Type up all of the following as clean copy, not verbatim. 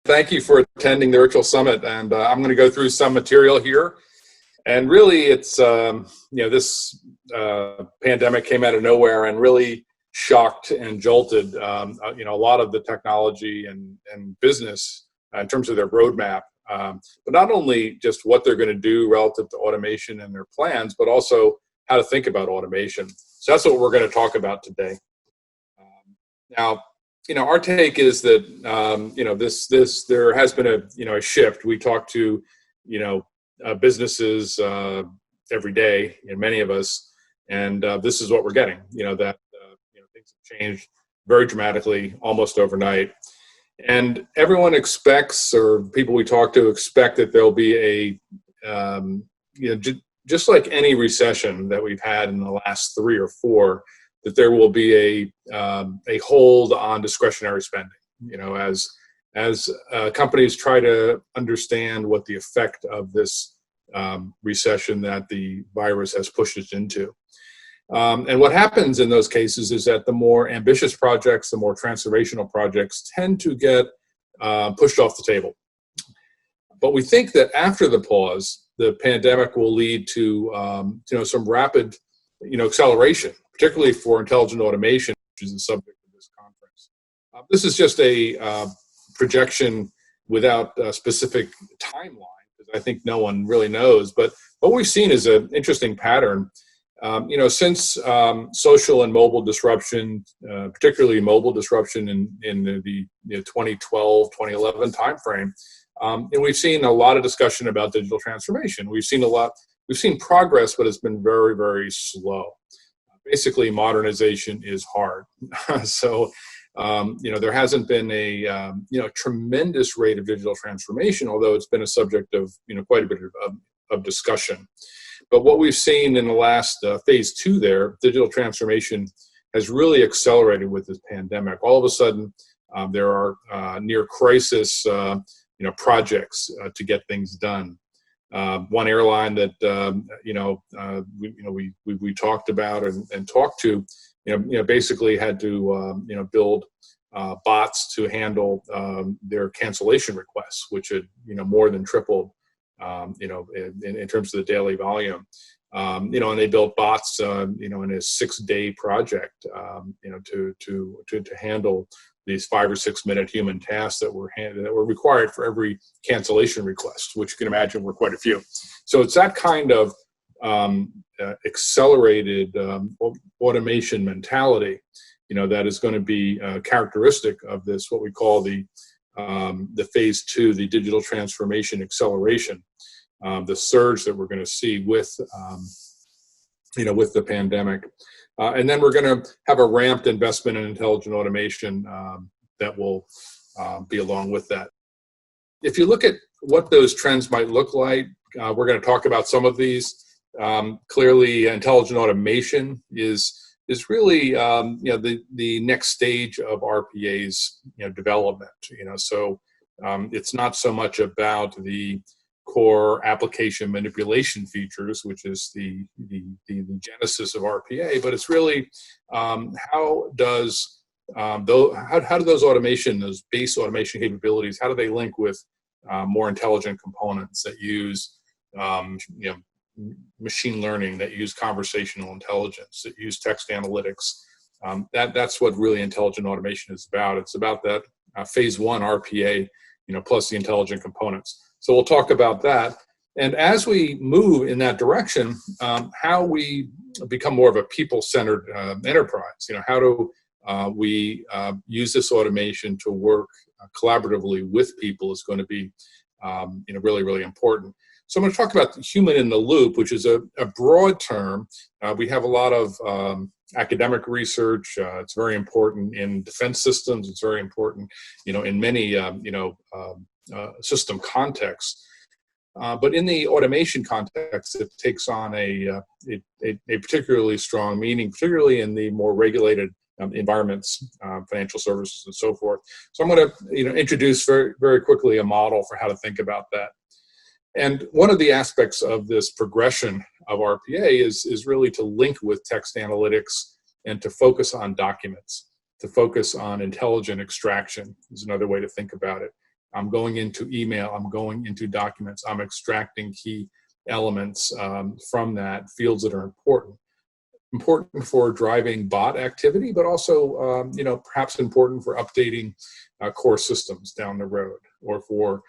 Thank you for attending the virtual summit. And I'm going to go through some material here. And really, it's, this pandemic came out of nowhere and really shocked and jolted, a lot of the technology and business in terms of their roadmap. But not only just what they're going to do relative to automation and their plans, but also how to think about automation. So that's what we're going to talk about today. Now, our take is that, there has been a shift. We talk to, businesses every day, and many of us, and this is what we're getting, things have changed very dramatically almost overnight. And everyone expects, or people we talk to expect, that there'll be just like any recession that we've had in the last 3 or 4, that there will be a hold on discretionary spending. As companies try to understand what the effect of this recession that the virus has pushed us into. And what happens in those cases is that the more ambitious projects, the more transformational projects tend to get pushed off the table. But we think that after the pause, the pandemic will lead to some rapid acceleration, particularly for intelligent automation, which is the subject of this conference. This is just a projection without a specific timeline, because I think no one really knows. But what we've seen is an interesting pattern. Since social and mobile disruption, particularly mobile disruption in the 2012, 2011 timeframe, and we've seen a lot of discussion about digital transformation. We've seen progress, but it's been very, very slow. Basically, modernization is hard. So, there hasn't been a tremendous rate of digital transformation, although it's been a subject of quite a bit of discussion. But what we've seen in the last phase 2 there, digital transformation has really accelerated with this pandemic. All of a sudden, there are near crisis projects to get things done. One airline that we talked about and talked to, basically had to build bots to handle their cancellation requests, which had more than tripled in terms of the daily volume. And they built bots in a 6-day project to handle these 5 or 6 minute human tasks that were required for every cancellation request, which you can imagine were quite a few. So it's that kind of accelerated automation mentality, that is going to be characteristic of this, what we call the phase 2, the digital transformation acceleration, the surge that we're going to see with the pandemic. And then we're going to have a ramped investment in intelligent automation that will be along with that. If you look at what those trends might look like, we're going to talk about some of these. Clearly, intelligent automation is really the next stage of RPA's development. So it's not so much about the core application manipulation features, which is the genesis of RPA, but it's really how do those base automation capabilities, how do they link with more intelligent components that use machine learning, that use conversational intelligence, that use text analytics. That's what really intelligent automation is about. It's about that phase 1 RPA, plus the intelligent components. So we'll talk about that. And as we move in that direction, how we become more of a people-centered enterprise. How do we use this automation to work collaboratively with people is going to be really, really important. So I'm going to talk about human in the loop, which is a broad term. We have a lot of academic research. It's very important in defense systems. It's very important, in many, system contexts. But in the automation context, it takes on a particularly strong meaning, particularly in the more regulated environments, financial services, and so forth. So I'm going to introduce very, very quickly a model for how to think about that. And one of the aspects of this progression of RPA is really to link with text analytics and to focus on documents, to focus on intelligent extraction is another way to think about it. I'm going into email, I'm going into documents, I'm extracting key elements from that, fields that are important for driving bot activity, but also, perhaps important for updating core systems down the road, or for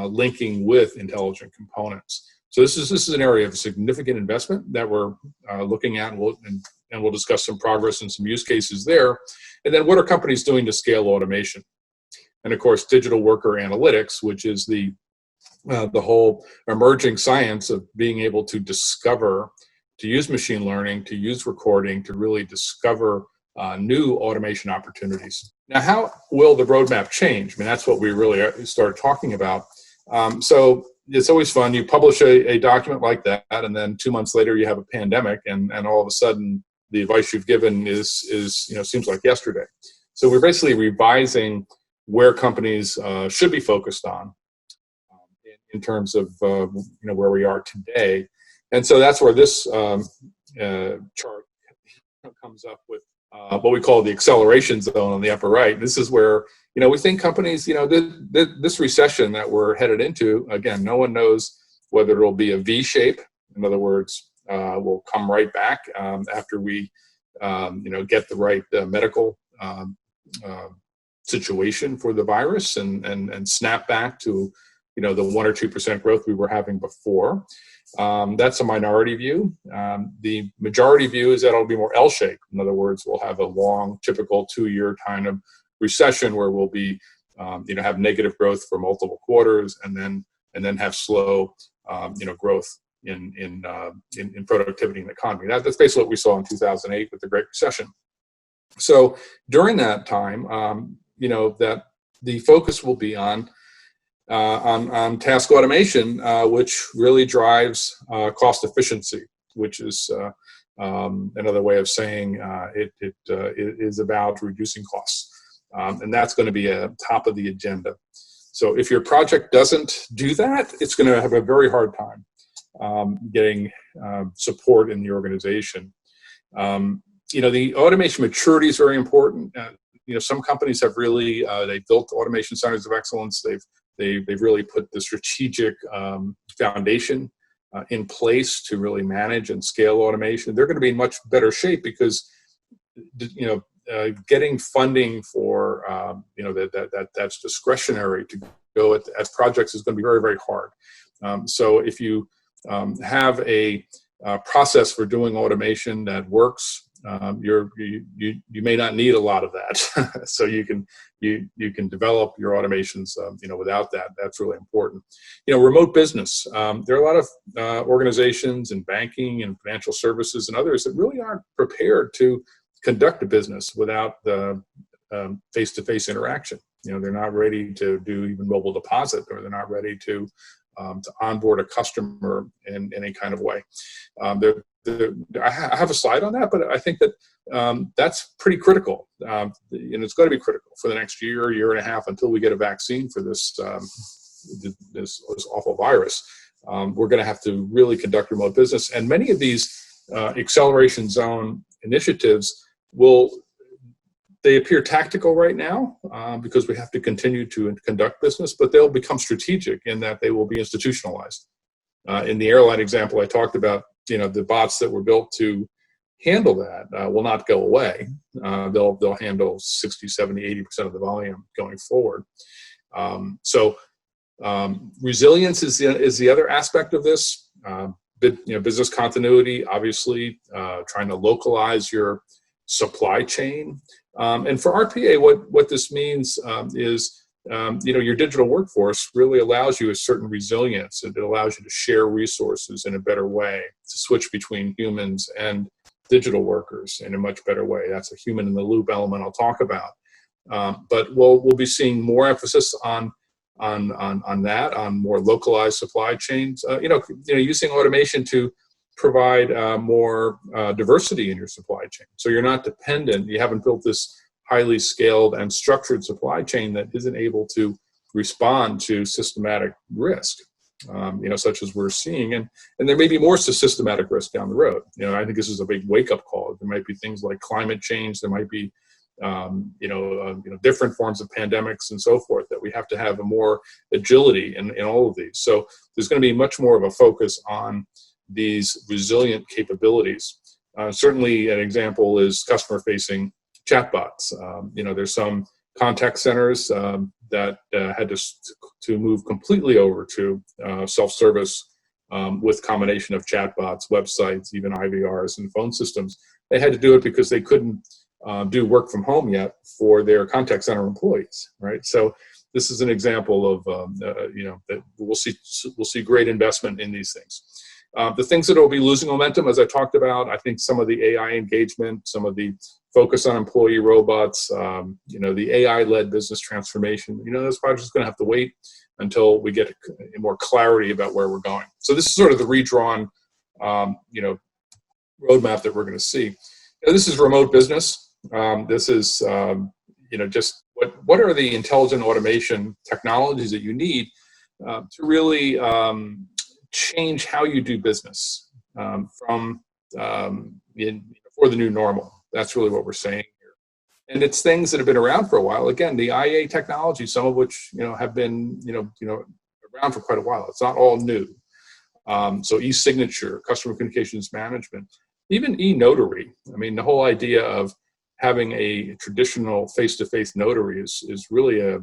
linking with intelligent components. So this is an area of significant investment that we're looking at, and we'll discuss some progress and some use cases there. And then what are companies doing to scale automation? And of course, digital worker analytics, which is the whole emerging science of being able to discover, to use machine learning, to use recording, to really discover new automation opportunities. Now, how will the roadmap change? I mean, that's what we really started talking about. So it's always fun. You publish a document like that, and then 2 months later you have a pandemic, and all of a sudden the advice you've given is seems like yesterday. So we're basically revising where companies should be focused on in terms of where we are today. And so that's where this chart comes up with what we call the acceleration zone on the upper right. This is where we think companies, this recession that we're headed into, again, no one knows whether it'll be a V shape. In other words, we'll come right back after we get the right medical situation for the virus and snap back to the 1 or 2% growth we were having before. That's a minority view. The majority view is that it'll be more L-shaped. In other words, we'll have a long, typical 2-year kind of recession where we'll be, have negative growth for multiple quarters, and then have slow, growth in productivity in the economy. That's basically what we saw in 2008 with the Great Recession. So during that time, that the focus will be on task automation, which really drives cost efficiency, which is another way of saying it is about reducing costs. And that's going to be a top of the agenda. So if your project doesn't do that, it's going to have a very hard time getting support in the organization. The automation maturity is very important. Some companies have really they've built automation centers of excellence. They've really put the strategic foundation in place to really manage and scale automation. They're going to be in much better shape because getting funding for that's discretionary to go at projects is going to be very, very hard. So if you have a process for doing automation that works, you may not need a lot of that. So you can develop your automations without that. That's really important. Remote business. There are a lot of organizations in banking and financial services and others that really aren't prepared to conduct a business without the face-to-face interaction. They're not ready to do even mobile deposit, or they're not ready to onboard a customer in any kind of way. I have a slide on that, but I think that that's pretty critical, and it's going to be critical for the next year and a half until we get a vaccine for this awful virus. We're going to have to really conduct remote business, and many of these acceleration zone initiatives they appear tactical right now because we have to continue to conduct business, but they'll become strategic in that they will be institutionalized. In the airline example I talked about, the bots that were built to handle that will not go away. They'll handle 60, 70, 80% of the volume going forward. So resilience is the other aspect of this. Business continuity, obviously, trying to localize your supply chain. And for RPA, what this means is, your digital workforce really allows you a certain resilience. It allows you to share resources in a better way, to switch between humans and digital workers in a much better way. That's a human-in-the-loop element I'll talk about. But we'll be seeing more emphasis on that, on more localized supply chains. Using automation to provide more diversity in your supply chain. So you're not dependent. You haven't built this highly scaled and structured supply chain that isn't able to respond to systematic risk, such as we're seeing. And there may be more systematic risk down the road. I think this is a big wake-up call. There might be things like climate change. There might be different forms of pandemics and so forth, that we have to have a more agility in all of these. So there's going to be much more of a focus on these resilient capabilities. Certainly an example is customer-facing chatbots. There's some contact centers that had to move completely over to self-service with combination of chatbots, websites, even IVRs and phone systems. They had to do it because they couldn't do work from home yet for their contact center employees, right? So this is an example of that we'll see great investment in these things. The things that will be losing momentum, as I talked about, I think some of the AI engagement, some of the focus on employee robots, the AI-led business transformation, those projects are going to have to wait until we get more clarity about where we're going. So this is sort of the redrawn, roadmap that we're going to see. This is remote business. This is, just what are the intelligent automation technologies that you need to really change how you do business for the new normal. That's really what we're saying here. And it's things that have been around for a while. Again, the IA technology, some of which have been around for quite a while. It's not all new. So e-signature, customer communications management, even e-notary. I mean, the whole idea of having a traditional face-to-face notary is really a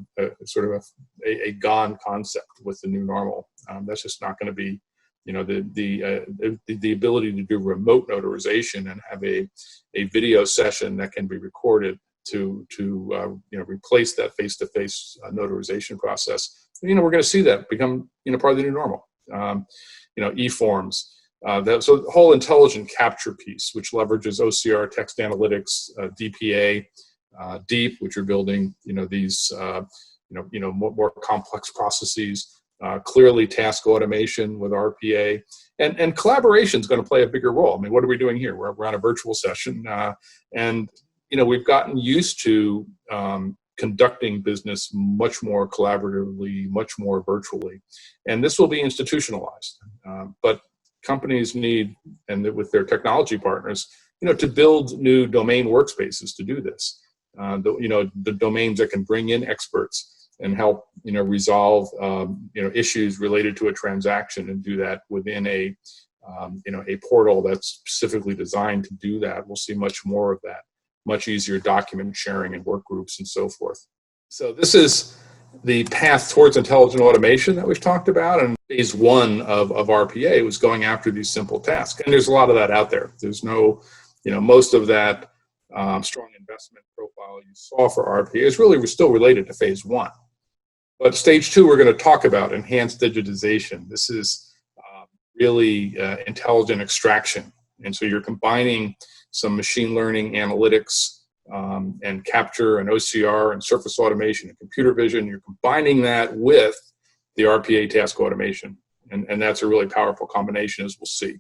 sort of a gone concept with the new normal. That's just not going to be, the ability to do remote notarization and have a video session that can be recorded to replace that face-to-face notarization process. We're going to see that become part of the new normal. E-forms. So the whole intelligent capture piece, which leverages OCR, text analytics, DPA, Deep, which are building, these, more complex processes. Clearly, task automation with RPA, and collaboration is going to play a bigger role. I mean, what are we doing here? We're on a virtual session, and we've gotten used to conducting business much more collaboratively, much more virtually, and this will be institutionalized. But companies need, and with their technology partners, to build new domain workspaces to do this. The domains that can bring in experts and help, resolve, issues related to a transaction, and do that within a portal that's specifically designed to do that. We'll see much more of that, much easier document sharing and work groups and so forth. So this is the path towards intelligent automation that we've talked about, and phase one of RPA was going after these simple tasks. And there's a lot of that out there. There's no, most of that strong investment profile you saw for RPA is really still related to phase one. But stage two, we're going to talk about enhanced digitization. This is really intelligent extraction. And so you're combining some machine learning analytics and capture and OCR and surface automation and computer vision. You're combining that with the RPA task automation. And that's a really powerful combination, as we'll see.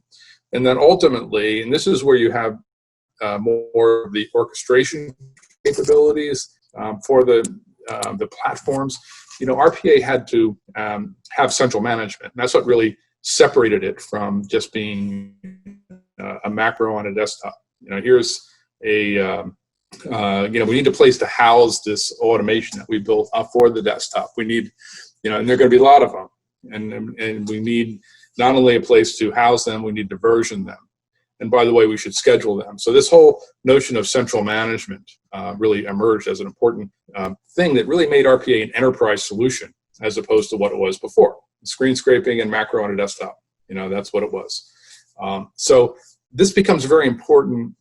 And then ultimately, and this is where you have more of the orchestration capabilities for the platforms. RPA had to have central management. And that's what really separated it from just being a macro on a desktop. Here's a, we need a place to house this automation that we built up for the desktop. We need, and there are going to be a lot of them. And we need not only a place to house them, we need to version them. And by the way, we should schedule them. So this whole notion of central management really emerged as an important thing that really made RPA an enterprise solution, as opposed to what it was before. Screen scraping and macro on a desktop, that's what it was. So this becomes a very important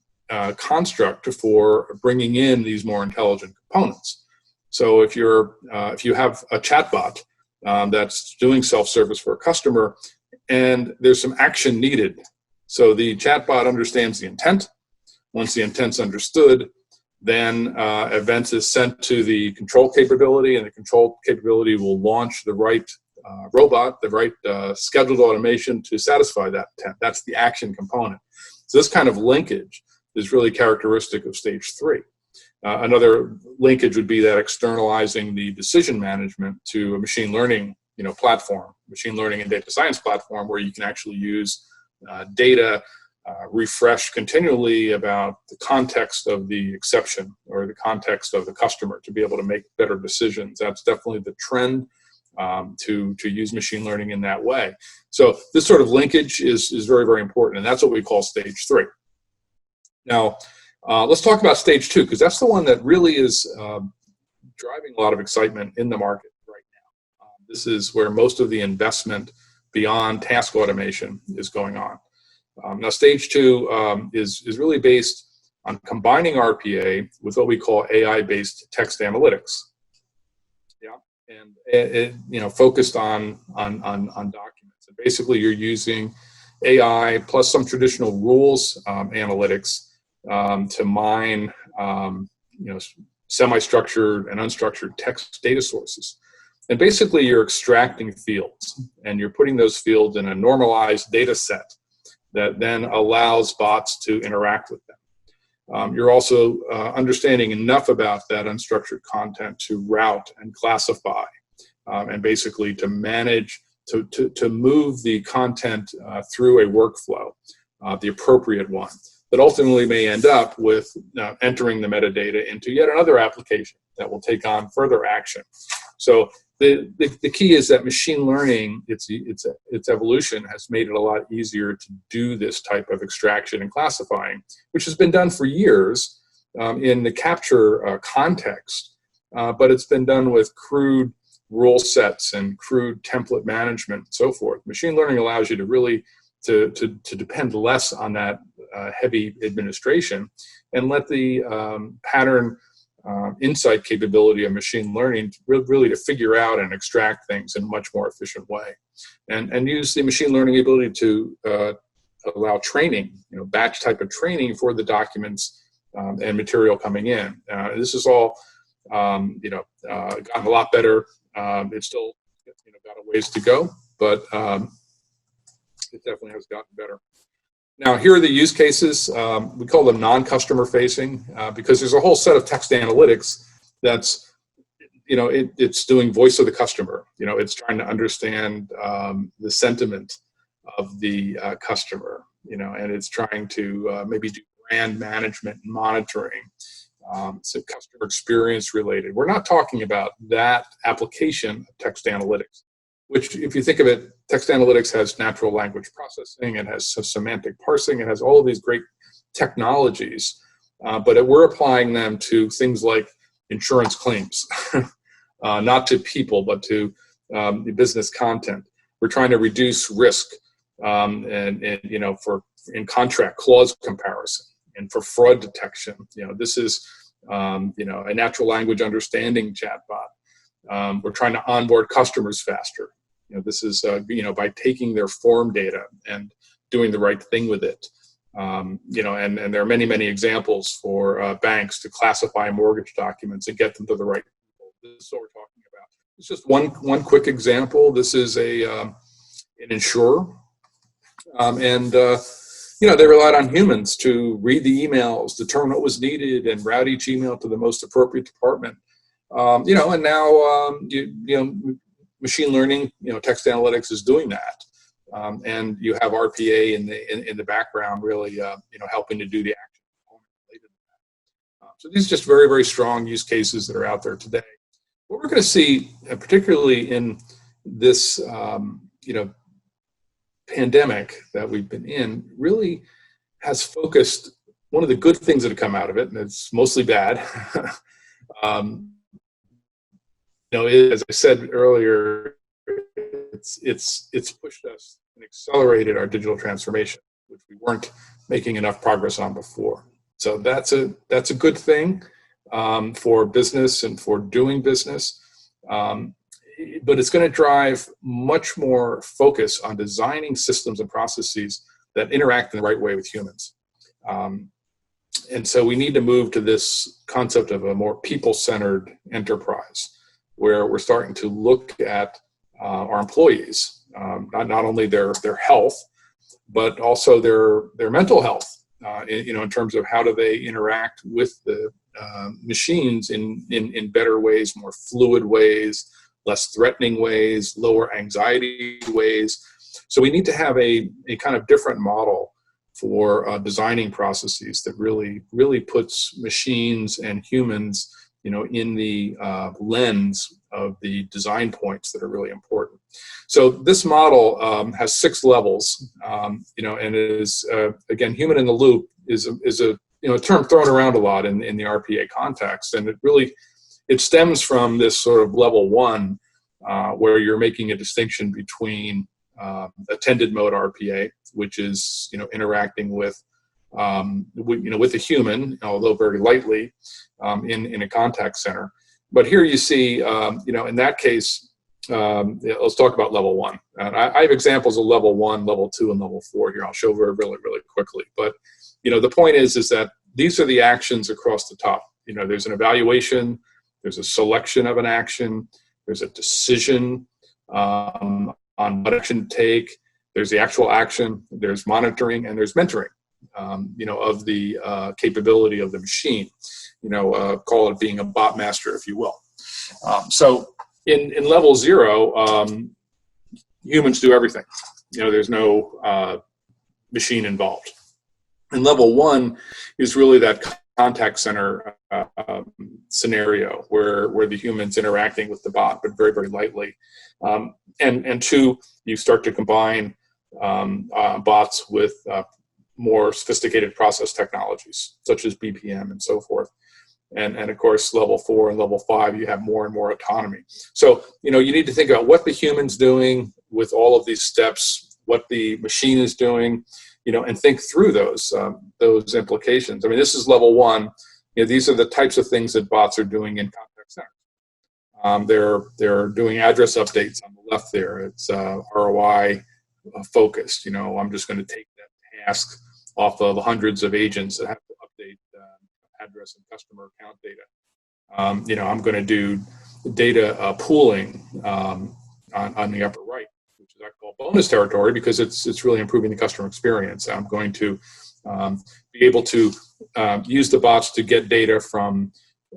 construct for bringing in these more intelligent components. So if you have a chatbot that's doing self-service for a customer, and there's some action needed. So the chatbot understands the intent. Once the intent's understood, then events is sent to the control capability, and the control capability will launch the right robot, the right scheduled automation to satisfy that intent. That's the action component. So this kind of linkage is really characteristic of stage three. Another linkage would be that externalizing the decision management to a machine learning platform, machine learning and data science platform, where you can actually use data refresh continually about the context of the exception or the context of the customer to be able to make better decisions. That's definitely the trend, to use machine learning in that way. So this sort of linkage is very, very important, and that's what we call stage 3. Now, let's talk about stage 2, because that's the one that really is driving a lot of excitement in the market right now. This is where most of the investment beyond task automation is going on. Now, stage 2 is really based on combining RPA with what we call AI-based text analytics. Yeah, and it focused on documents. And basically, you're using AI plus some traditional rules analytics to mine semi-structured and unstructured text data sources. And basically, you're extracting fields, and you're putting those fields in a normalized data set that then allows bots to interact with them. You're also understanding enough about that unstructured content to route and classify, and basically to manage, to move the content through a workflow, the appropriate one, that ultimately may end up with entering the metadata into yet another application that will take on further action. So the key is that machine learning, its evolution has made it a lot easier to do this type of extraction and classifying, which has been done for years in the capture context, but it's been done with crude rule sets and crude template management and so forth. Machine learning allows you to really to depend less on that heavy administration and let the pattern insight capability of machine learning really to figure out and extract things in a much more efficient way, and use the machine learning ability to allow training, batch type of training for the documents and material coming in. This is all gotten a lot better. It's still got a ways to go, but it definitely has gotten better. Now, here are the use cases. We call them non-customer facing because there's a whole set of text analytics that's, it's doing voice of the customer. It's trying to understand the sentiment of the customer, and it's trying to maybe do brand management and monitoring. So customer experience related. We're not talking about that application of text analytics, which, if you think of it, text analytics has natural language processing, it has semantic parsing, it has all of these great technologies, but we're applying them to things like insurance claims, not to people, but to the business content. We're trying to reduce risk, for in contract clause comparison and for fraud detection. This is a natural language understanding chatbot. We're trying to onboard customers faster. This is, by taking their form data and doing the right thing with it. And there are many, many examples for banks to classify mortgage documents and get them to the right people. This is what we're talking about. It's just one quick example. This is an insurer. They relied on humans to read the emails, determine what was needed, and route each email to the most appropriate department. And now, machine learning, text analytics is doing that, and you have RPA in the background, really, helping to do the action related to that. So these are just very, very strong use cases that are out there today. What we're going to see, particularly in this, pandemic that we've been in, really has focused. One of the good things that have come out of it, and it's mostly bad. As I said earlier, it's pushed us and accelerated our digital transformation, which we weren't making enough progress on before. So that's a good thing for business and for doing business, but it's going to drive much more focus on designing systems and processes that interact in the right way with humans. And so we need to move to this concept of a more people-centered enterprise, where we're starting to look at our employees, not only their health, but also their mental health, in terms of how do they interact with the machines in better ways, more fluid ways, less threatening ways, lower anxiety ways. So we need to have a kind of different model for designing processes that really puts machines and humans, in the lens of the design points that are really important. So this model has 6 levels, and it is again, human in the loop is a term thrown around a lot in the RPA context, and it stems from this sort of level 1, where you're making a distinction between attended mode RPA, which is interacting with with a human, although very lightly, in a contact center. But here you see, in that case, let's talk about level 1. I have examples of level 1, level 2, and level 4 here. I'll show really quickly. But the point is that these are the actions across the top. There's an evaluation, there's a selection of an action, there's a decision on what action to take. There's the actual action, there's monitoring, and there's mentoring, of the capability of the machine. Call it being a bot master, if you will. So in level 0, humans do everything. There's no machine involved. And level 1 is really that contact center scenario where the human's interacting with the bot, but very, very lightly. And 2, you start to combine bots with more sophisticated process technologies, such as BPM and so forth. And of course, level 4 and level 5, you have more and more autonomy. So, you need to think about what the human's doing with all of these steps, what the machine is doing, and think through those implications. I mean, this is level 1. These are the types of things that bots are doing in contact centers. They're doing address updates on the left there. It's ROI focused. I'm just going to take that task off of hundreds of agents that have to update address and customer account data. I'm going to do data pooling on the upper right, which is I call bonus territory because it's really improving the customer experience. I'm going to be able to use the bots to get data from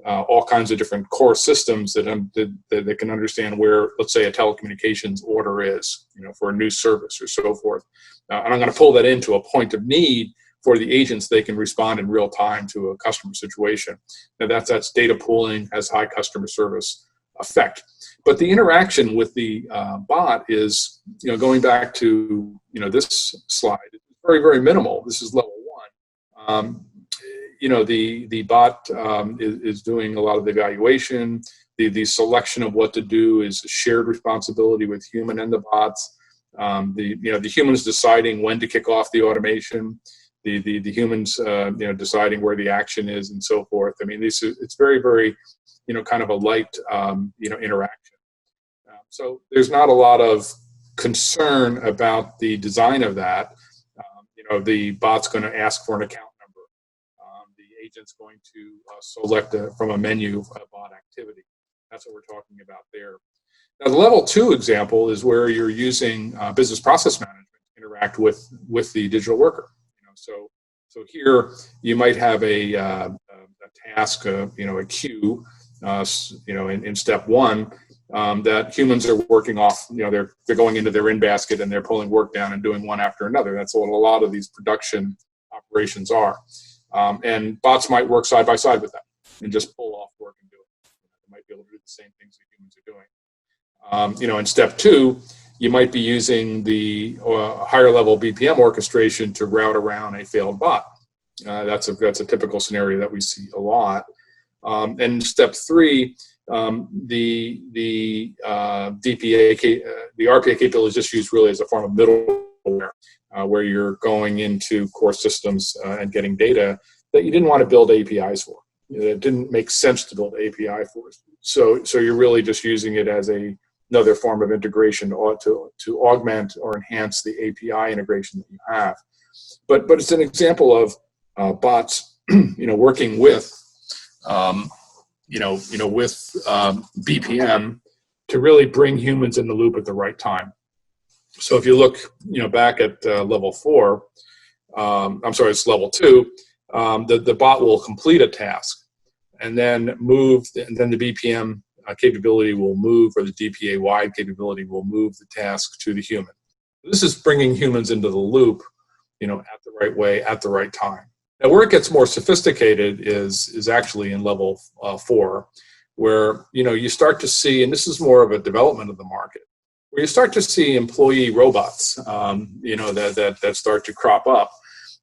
all kinds of different core systems that can understand where, let's say, a telecommunications order is, for a new service or so forth. And I'm going to pull that into a point of need for the agents. They can respond in real time to a customer situation. Now that's data pooling, has high customer service effect. But the interaction with the bot is, going back to, this slide, very, very minimal. This is level 1. The bot is doing a lot of the evaluation. The selection of what to do is a shared responsibility with human and the bots. The humans deciding when to kick off the automation. The humans deciding where the action is and so forth. I mean, it's very, very kind of a light interaction. So there's not a lot of concern about the design of that. The bot's going to ask for an account number. The agent's going to select from a menu a bot activity. That's what we're talking about there. Now, the level 2 example is where you're using business process management to interact with the digital worker. So here you might have a task, a queue, in step 1 that humans are working off. They're going into their in basket and they're pulling work down and doing one after another. That's what a lot of these production operations are. And bots might work side by side with that and just pull off work and do it. They might be able to do the same things that humans are doing. In step 2, you might be using the higher level BPM orchestration to route around a failed bot. That's a typical scenario that we see a lot. And step 3, the DPA, the RPA capability is just used really as a form of middleware, where you're going into core systems and getting data that you didn't want to build APIs for. It didn't make sense to build API for. So you're really just using it as another form of integration to augment or enhance the API integration that you have. But it's an example of bots, working with, with BPM to really bring humans in the loop at the right time. So if you look, back at level 4, it's level 2, the bot will complete a task and then the BPM capability will move, or the DPA-wide capability will move the task to the human. This is bringing humans into the loop, at the right way, at the right time. Now, where it gets more sophisticated is actually in level 4, where you start to see, and this is more of a development of the market, where you start to see employee robots, that start to crop up,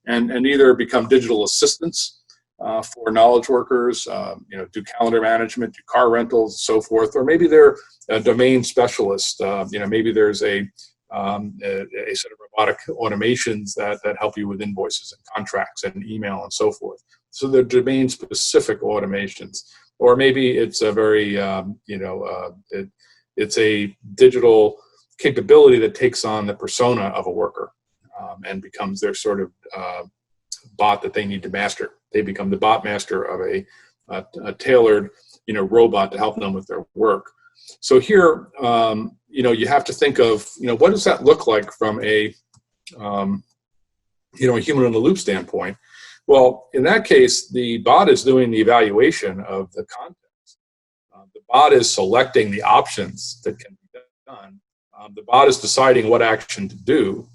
and either become digital assistants for knowledge workers, do calendar management, do car rentals, so forth, or maybe they're a domain specialist. Maybe there's a set of robotic automations that help you with invoices and contracts and email and so forth. So they're domain-specific automations, or maybe it's a very, it's a digital capability that takes on the persona of a worker and becomes their sort of bot that they need to master. They become the bot master of a tailored, robot to help them with their work. So here, you have to think of, what does that look like from a human in the loop standpoint? Well, in that case, the bot is doing the evaluation of the context. The bot is selecting the options that can be done. The bot is deciding what action to do.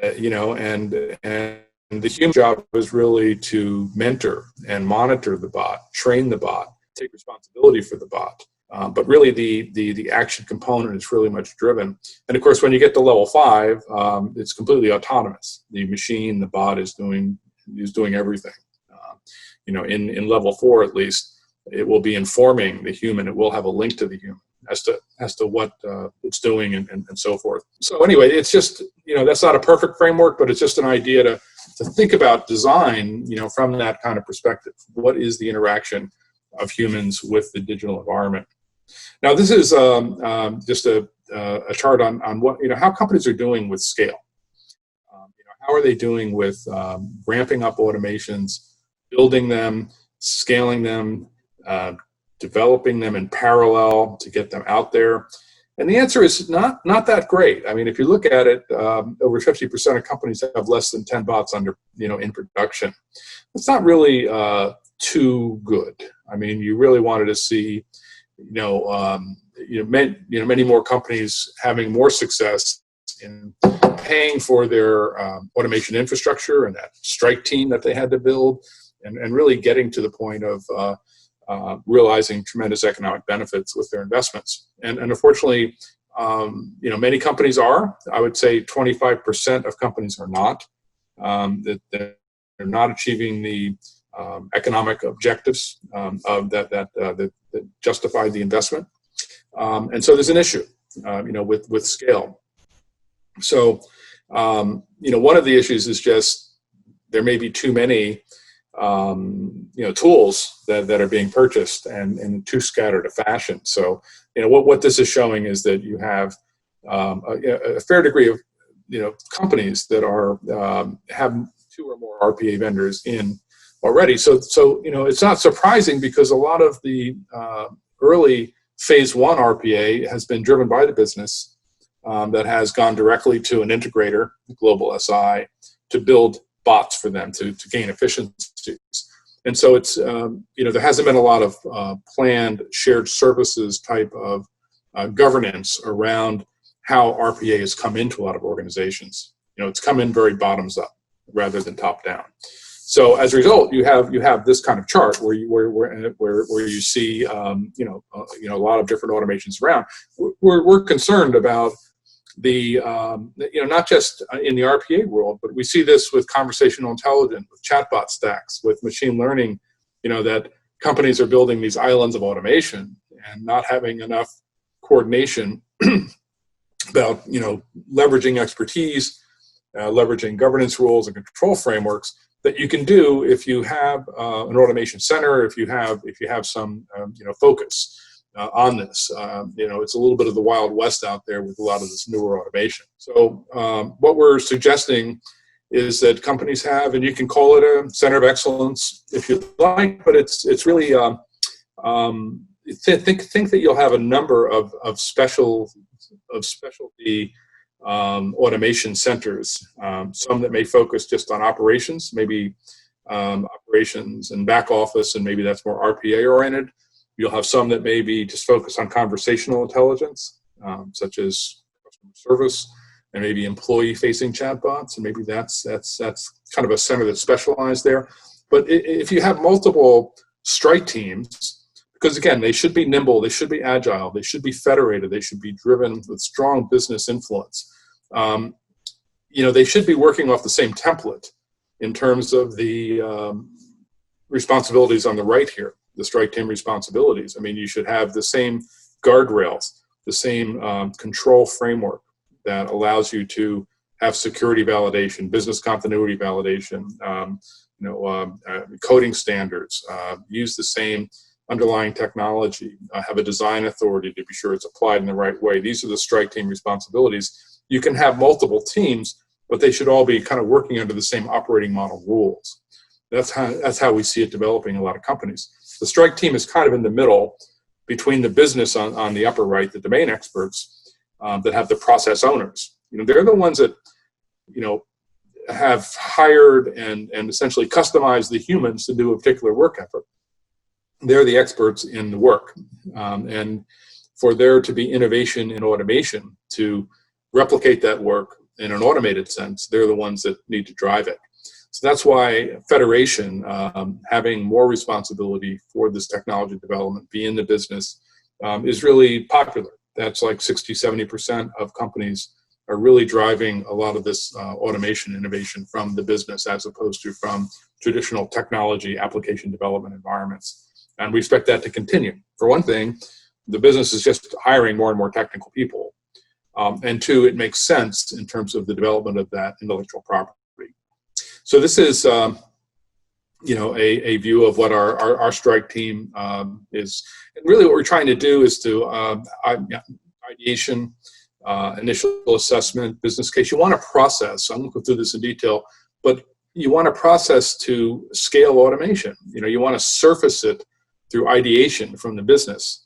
And the human job is really to mentor and monitor the bot, train the bot, take responsibility for the bot. But really, the action component is really much driven. And of course, when you get to level 5, it's completely autonomous. The machine, the bot is doing everything. In level 4 at least, it will be informing the human. It will have a link to the human as to what it's doing and so forth. So anyway, it's just that's not a perfect framework, but it's just an idea to think about design from that kind of perspective. What is the interaction of humans with the digital environment? Now, this is just a chart on what how companies are doing with scale. How are they doing with ramping up automations, building them, scaling them, developing them in parallel to get them out there? And the answer is not that great. I mean, if you look at it, over 50% of companies have less than 10 bots under in production. It's not really too good. I mean, you really wanted to see many more companies having more success in paying for their automation infrastructure and that strike team that they had to build, and really getting to the point of realizing tremendous economic benefits with their investments. And unfortunately, many companies are. I would say 25% of companies are not. That they're not achieving the economic objectives of that justify the investment. And so there's an issue, with scale. So, one of the issues is just there may be too many tools that are being purchased and in too scattered a fashion. So, what this is showing is that you have a fair degree of companies that are have 2 or more RPA vendors in already. So it's not surprising, because a lot of the early phase 1 RPA has been driven by the business that has gone directly to an integrator, global SI, to build bots for them to gain efficiencies. And so it's, there hasn't been a lot of planned shared services type of governance around how RPA has come into a lot of organizations. It's come in very bottoms up rather than top down. So as a result, you have this kind of chart where you see a lot of different automations around. We're concerned about the not just in the RPA world, but we see this with conversational intelligence, with chatbot stacks, with machine learning. That companies are building these islands of automation and not having enough coordination about leveraging expertise, leveraging governance rules and control frameworks that you can do if you have an automation center, if you have some focus on this. It's a little bit of the Wild West out there with a lot of this newer automation. So what we're suggesting is that companies have, and you can call it a center of excellence if you like, but it's really think that you'll have a number of specialty automation centers, some that may focus just on operations, maybe operations and back office, and maybe that's more RPA oriented. You'll have some that may be just focused on conversational intelligence, such as customer service, and maybe employee-facing chatbots, and maybe that's kind of a center that's specialized there. But if you have multiple strike teams, because again, they should be nimble, they should be agile, they should be federated, they should be driven with strong business influence. They should be working off the same template in terms of the responsibilities on the right here, the strike team responsibilities. I mean, you should have the same guardrails, the same control framework that allows you to have security validation, business continuity validation, coding standards, use the same underlying technology, have a design authority to be sure it's applied in the right way. These are the strike team responsibilities. You can have multiple teams, but they should all be kind of working under the same operating model rules. That's how we see it developing in a lot of companies. The strike team is kind of in the middle between the business on the upper right, the domain experts that have the process owners. They're the ones that, have hired and essentially customized the humans to do a particular work effort. They're the experts in the work. And for there to be innovation in automation to replicate that work in an automated sense, they're the ones that need to drive it. So that's why federation, having more responsibility for this technology development, be in the business, is really popular. That's like 60-70% of companies are really driving a lot of this automation innovation from the business as opposed to from traditional technology application development environments. And we expect that to continue. For one thing, the business is just hiring more and more technical people. And two, it makes sense in terms of the development of that intellectual property. So this is, a view of what our strike team is. And really what we're trying to do is to ideation, initial assessment, business case. You want to process. I'm going to go through this in detail, but you want to process to scale automation. You want to surface it through ideation from the business.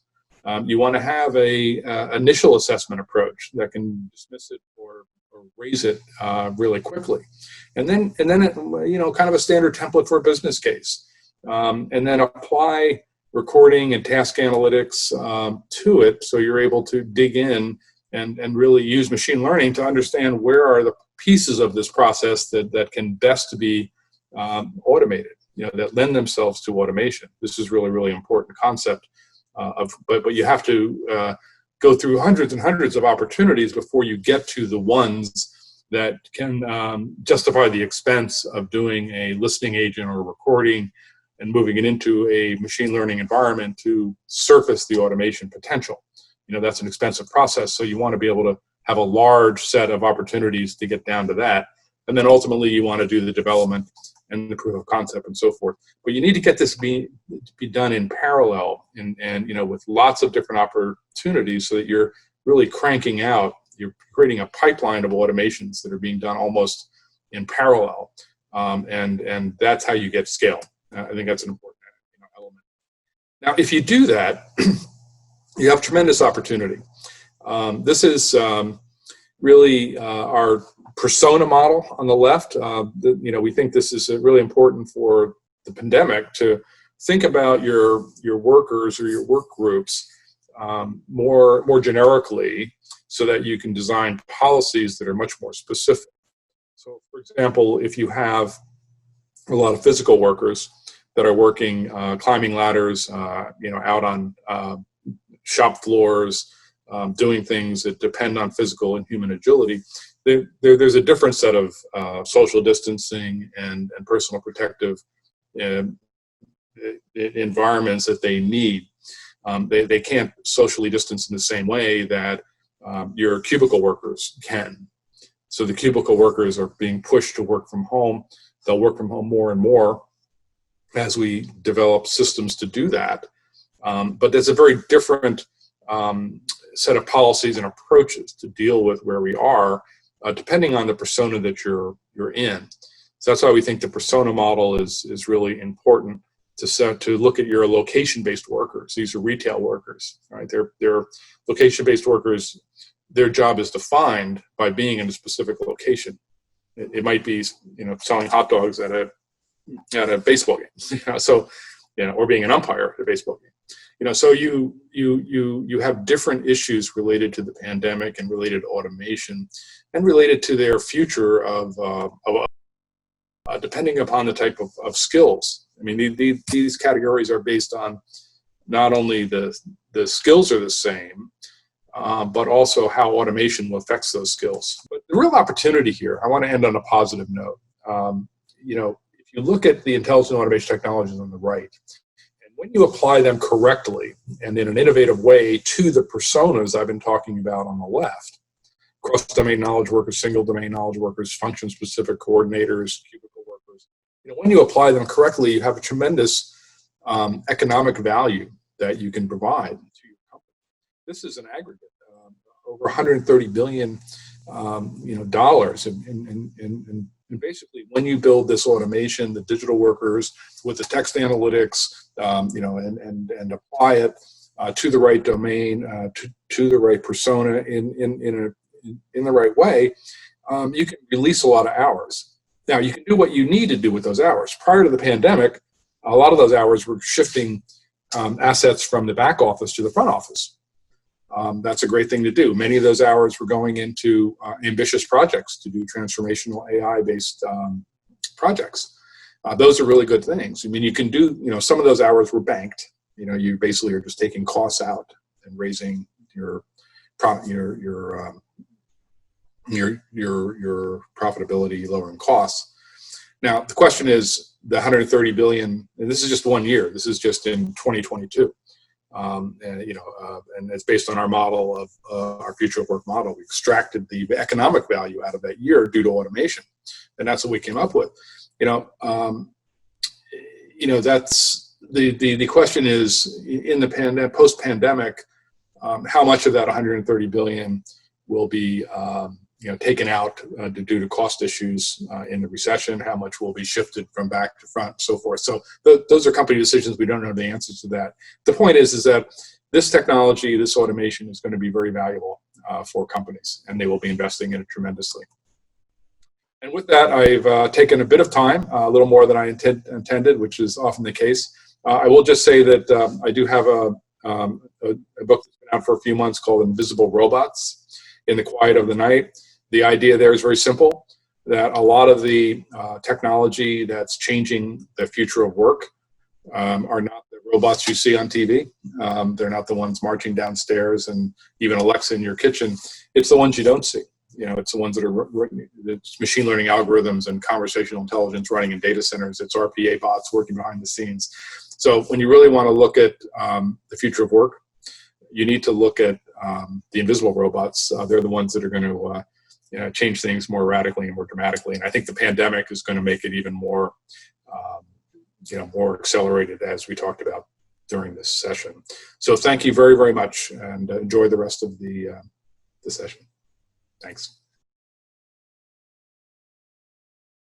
You want to have a initial assessment approach that can dismiss it or raise it really quickly, and then it, kind of a standard template for a business case, and then apply recording and task analytics to it, so you're able to dig in and really use machine learning to understand where are the pieces of this process that can best be automated, that lend themselves to automation. This is really, really important concept but you have to go through hundreds and hundreds of opportunities before you get to the ones that can justify the expense of doing a listening agent or recording and moving it into a machine learning environment to surface the automation potential. That's an expensive process, so you want to be able to have a large set of opportunities to get down to that. And then ultimately you want to do the development and the proof of concept and so forth. But you need to get this be done in parallel and with lots of different opportunities so that you're really cranking out, you're creating a pipeline of automations that are being done almost in parallel. And that's how you get scale. I think that's an important element. Now, if you do that, you have tremendous opportunity. This is really our persona model on the left. We think this is really important for the pandemic to think about your workers or your work groups more generically, so that you can design policies that are much more specific. So, for example, if you have a lot of physical workers that are working, climbing ladders, out on shop floors, doing things that depend on physical and human agility, there's a different set of social distancing and personal protective environments that they need. They can't socially distance in the same way that your cubicle workers can. So the cubicle workers are being pushed to work from home. They'll work from home more and more as we develop systems to do that. But there's a very different set of policies and approaches to deal with where we are, depending on the persona that you're in. So that's why we think the persona model is really important to look at your location-based workers. These are retail workers, right? They're location-based workers. Their job is defined by being in a specific location. It might be, selling hot dogs at a baseball game, or being an umpire at a baseball game. So you have different issues related to the pandemic and related to automation, and related to their future of depending upon the type of skills. I mean, these categories are based on not only the skills are the same, but also how automation affects those skills. But the real opportunity here, I want to end on a positive note. If you look at the intelligent automation technologies on the right, and when you apply them correctly and in an innovative way to the personas I've been talking about on the left, cross-domain knowledge workers, single-domain knowledge workers, function-specific coordinators, cubicle workers, when you apply them correctly, you have a tremendous economic value that you can provide to your company. This is an aggregate, over 130 billion, dollars, and basically when you build this automation, the digital workers with the text analytics, and apply it to the right domain, to the right persona in the right way, you can release a lot of hours. Now you can do what you need to do with those hours. Prior to the pandemic, a lot of those hours were shifting assets from the back office to the front office. That's a great thing to do. Many of those hours were going into ambitious projects to do transformational AI-based projects. Those are really good things. I mean, you can do, some of those hours were banked. You basically are just taking costs out and raising your profitability, lowering costs. Now, the question is the 130 billion, and this is just 1 year. This is just in 2022. And it's based on our model of our future of work model. We extracted the economic value out of that year due to automation, and that's what we came up with. That's the question is in the post-pandemic, how much of that 130 billion will be taken out due to cost issues in the recession? How much will be shifted from back to front, so forth? So those are company decisions. We don't know the answers to that. The point is that this technology, this automation, is going to be very valuable for companies, and they will be investing in it tremendously. And with that, I've taken a bit of time, a little more than I intended, which is often the case. I will just say that I do have a book that's been out for a few months called Invisible Robots in the Quiet of the Night. The idea there is very simple, that a lot of the technology that's changing the future of work are not the robots you see on TV. They're not the ones marching downstairs and even Alexa in your kitchen. It's the ones you don't see. It's the ones that are it's machine learning algorithms and conversational intelligence running in data centers. It's RPA bots working behind the scenes. So when you really want to look at the future of work, you need to look at the invisible robots. They're the ones that are going to change things more radically and more dramatically. And I think the pandemic is going to make it even more, more accelerated, as we talked about during this session. So thank you very, very much, and enjoy the rest of the session. Thanks.